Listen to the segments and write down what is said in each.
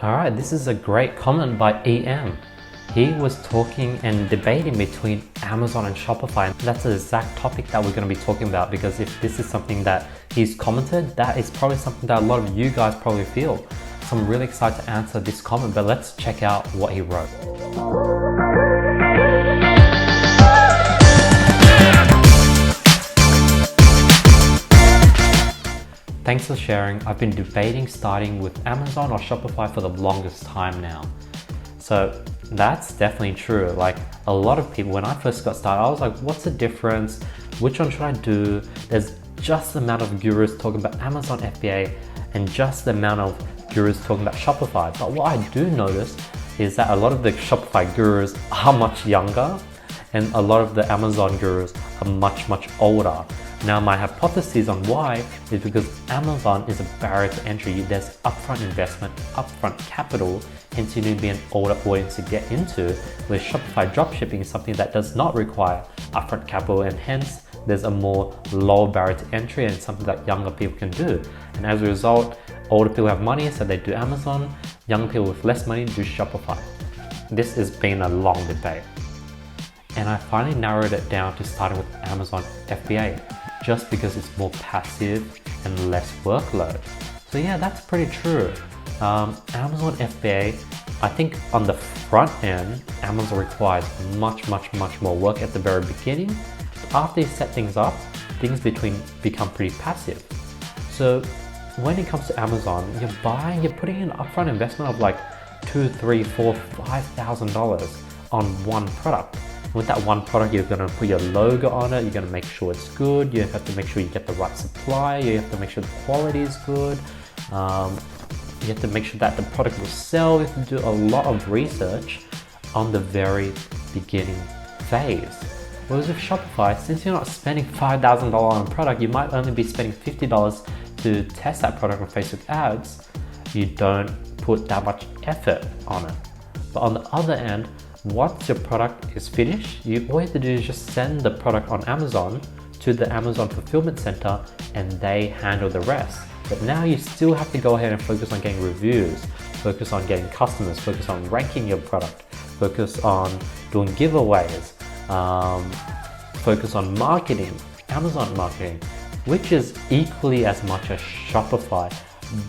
Alright, this is a great comment by EM. He was talking and debating between Amazon and Shopify. And that's the exact topic that we're going to be talking about, because if this is something that he's commented, that is probably something that a lot of you guys probably feel. So I'm really excited to answer this comment, but let's check out what he wrote. Thanks for sharing. I've been debating starting with Amazon or Shopify for the longest time now. So that's definitely true. Like a lot of people, when I first got started, I was like, what's the difference? Which one should I do? There's just the amount of gurus talking about Amazon FBA and just the amount of gurus talking about Shopify. But what I do notice is that a lot of the Shopify gurus are much younger and a lot of the Amazon gurus are much older. Now my hypothesis on why is because Amazon is a barrier to entry. There's upfront investment, upfront capital, hence you need to be an older audience to get into, where Shopify Dropshipping is something that does not require upfront capital, and hence there's a more low barrier to entry and something that younger people can do. And as a result, older people have money, so they do Amazon. Young people with less money do Shopify. This has been a long debate. And I finally narrowed it down to starting with Amazon FBA, just because it's more passive and less workload. So yeah, that's pretty true. Amazon FBA, I think on the front end, Amazon requires much more work at the very beginning. But after you set things up, things become pretty passive. So when it comes to Amazon, you're putting in upfront investment of like $2,000, $3,000, $4,000, $5,000 on one product. With that one product, you're going to put your logo on it, you're going to make sure it's good, you have to make sure you get the right supply, you have to make sure the quality is good, you have to make sure that the product will sell. You have to do a lot of research on the very beginning phase. Whereas with Shopify, since you're not spending $5,000 on a product, you might only be spending $50 to test that product on Facebook ads. You don't put that much effort on it. But on the other end, once your product is finished, all you have to do is just send the product on Amazon to the Amazon fulfillment center and they handle the rest. But now you still have to go ahead and focus on getting reviews, focus on getting customers, focus on ranking your product, focus on doing giveaways, focus on marketing, Amazon marketing, which is equally as much as Shopify.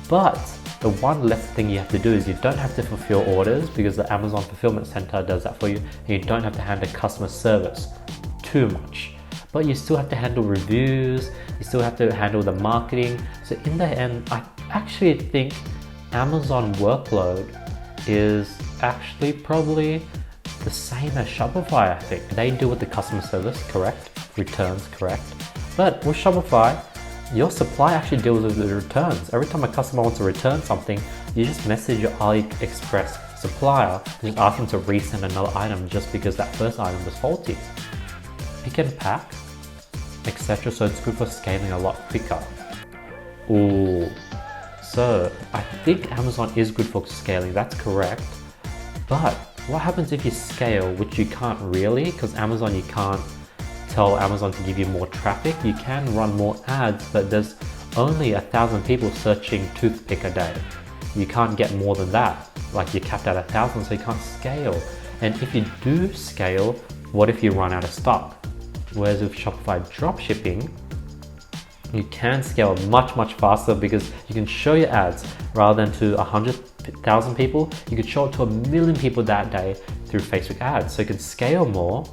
But the one less thing you have to do is you don't have to fulfill orders, because the Amazon fulfillment center does that for you, and you don't have to handle customer service too much. But you still have to handle reviews, you still have to handle the marketing. So in the end, I actually think Amazon Workload is actually probably the same as Shopify. I think they deal with the customer service, correct? Returns, correct? But with Shopify, your supply actually deals with the returns. Every time a customer wants to return something, you just message your AliExpress supplier and just ask them to resend another item just because that first item was faulty. Pick and pack, etc. So it's good for scaling a lot quicker. Ooh. So I think Amazon is good for scaling, that's correct. But what happens if you scale, which you can't really, because Amazon, you can't tell Amazon to give you more traffic. You can run more ads, but there's only 1,000 people searching toothpick a day. You can't get more than that. Like you're capped at 1,000, so you can't scale. And if you do scale, what if you run out of stock? Whereas with Shopify Dropshipping, you can scale much faster, because you can show your ads rather than to 100,000 people. You could show it to 1 million people that day through Facebook ads. So you can scale more,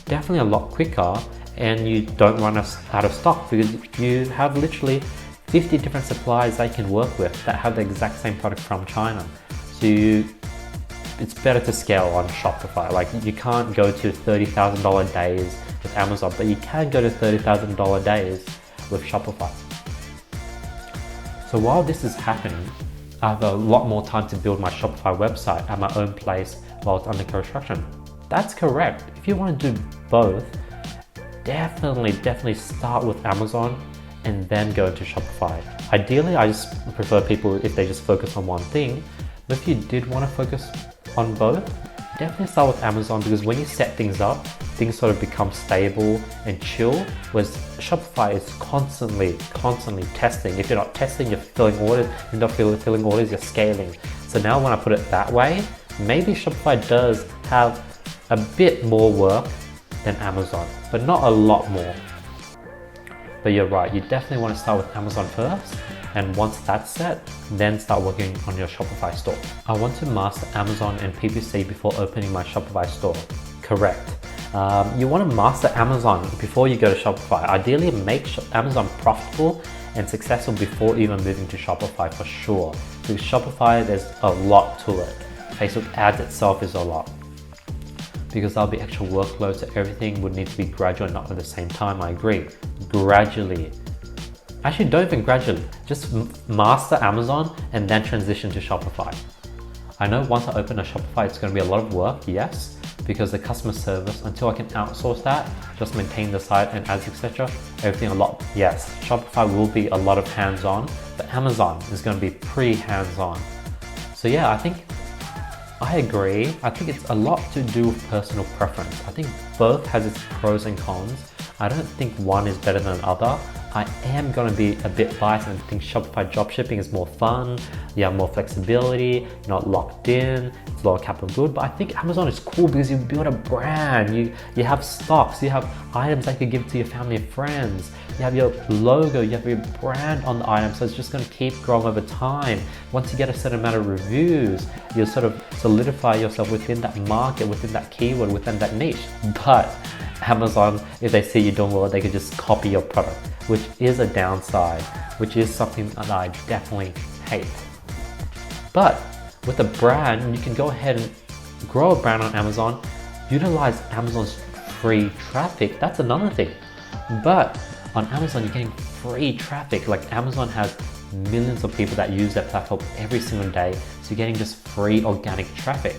definitely a lot quicker, and you don't run out of stock, because you have literally 50 different suppliers that you can work with that have the exact same product from China. So it's better to scale on Shopify. Like you can't go to $30,000 days with Amazon, but you can go to $30,000 days with Shopify. So while this is happening, I have a lot more time to build my Shopify website at my own place while it's under construction. That's correct. If you want to do both, definitely start with Amazon and then go into Shopify. Ideally, I just prefer people if they just focus on one thing. But if you did want to focus on both, definitely start with Amazon, because when you set things up, things sort of become stable and chill, whereas Shopify is constantly testing. If you're not testing, you're filling orders. If you're not filling orders, you're scaling. So now when I put it that way, maybe Shopify does have a bit more work than Amazon, but not a lot more. But you're right, you definitely want to start with Amazon first, and once that's set, then start working on your Shopify store. I want to master Amazon and PPC before opening my Shopify store. Correct. You want to master Amazon before you go to Shopify. Ideally, make Amazon profitable and successful before even moving to Shopify for sure. Because Shopify, there's a lot to it. Facebook ads itself is a lot. Because there'll be extra workload, so everything would need to be gradual and not at the same time. I agree. Gradually. Actually, don't even gradually. Just master Amazon and then transition to Shopify. I know once I open a Shopify, it's going to be a lot of work, yes, because the customer service, until I can outsource that, just maintain the site and ads, etc., everything a lot. Yes, Shopify will be a lot of hands-on, but Amazon is going to be pretty hands-on. So yeah, I agree. I think it's a lot to do with personal preference. I think both has its pros and cons. I don't think one is better than the other. I am going to be a bit biased and think Shopify Dropshipping is more fun. You have more flexibility, you're not locked in, it's lower capital good. But I think Amazon is cool because you build a brand, you have stocks, you have items that you can give to your family and friends, you have your logo, you have your brand on the item, so it's just going to keep growing over time. Once you get a certain amount of reviews, you'll sort of solidify yourself within that market, within that keyword, within that niche. But Amazon, if they see you doing well, they can just copy your product, which is a downside, which is something that I definitely hate. But with a brand, you can go ahead and grow a brand on Amazon, utilize Amazon's free traffic. That's another thing. But on Amazon, you're getting free traffic. Like Amazon has millions of people that use their platform every single day, so you're getting just free organic traffic.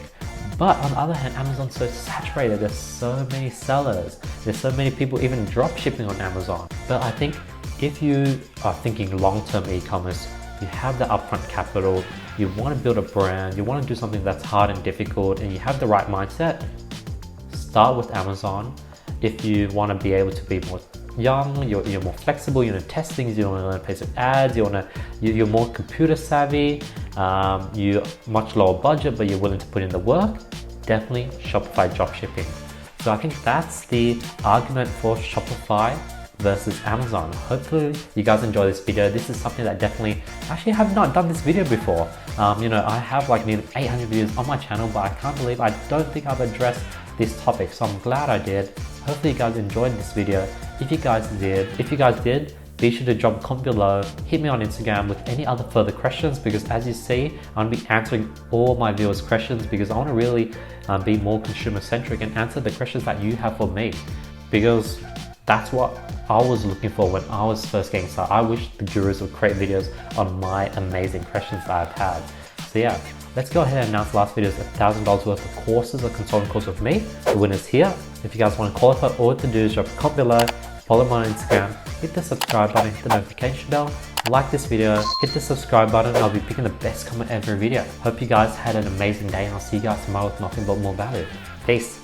But on the other hand, Amazon's so saturated. There's so many sellers. There's so many people even drop shipping on Amazon. But I think if you are thinking long-term e-commerce, you have the upfront capital, you want to build a brand, you want to do something that's hard and difficult, and you have the right mindset, start with Amazon. If you want to be able to be more young, you're more flexible, you know, test things, you want to learn Facebook ads, you're more computer savvy, you're much lower budget, but you're willing to put in the work, definitely Shopify Dropshipping. So I think that's the argument for Shopify versus Amazon. Hopefully you guys enjoy this video. This is something that actually have not done this video before. I have like nearly 800 videos on my channel, but I can't believe I don't think I've addressed this topic, so I'm glad I did. Hopefully you guys enjoyed this video. If you guys did, be sure to drop a comment below, hit me on Instagram with any other further questions, because as you see, I'm going to be answering all my viewers' questions, because I want to really be more consumer centric and answer the questions that you have for me, because that's what I was looking for when I was first getting started. I wish the gurus would create videos on my amazing questions that I've had. So yeah, let's go ahead and announce the last video's $1,000 worth of courses, a consulting course with me. The winner's here. If you guys want to qualify, all to do is drop a comment below, follow me on Instagram, hit the subscribe button, hit the notification bell, like this video, hit the subscribe button. I'll be picking the best comment every video. Hope you guys had an amazing day, and I'll see you guys tomorrow with nothing but more value. Peace.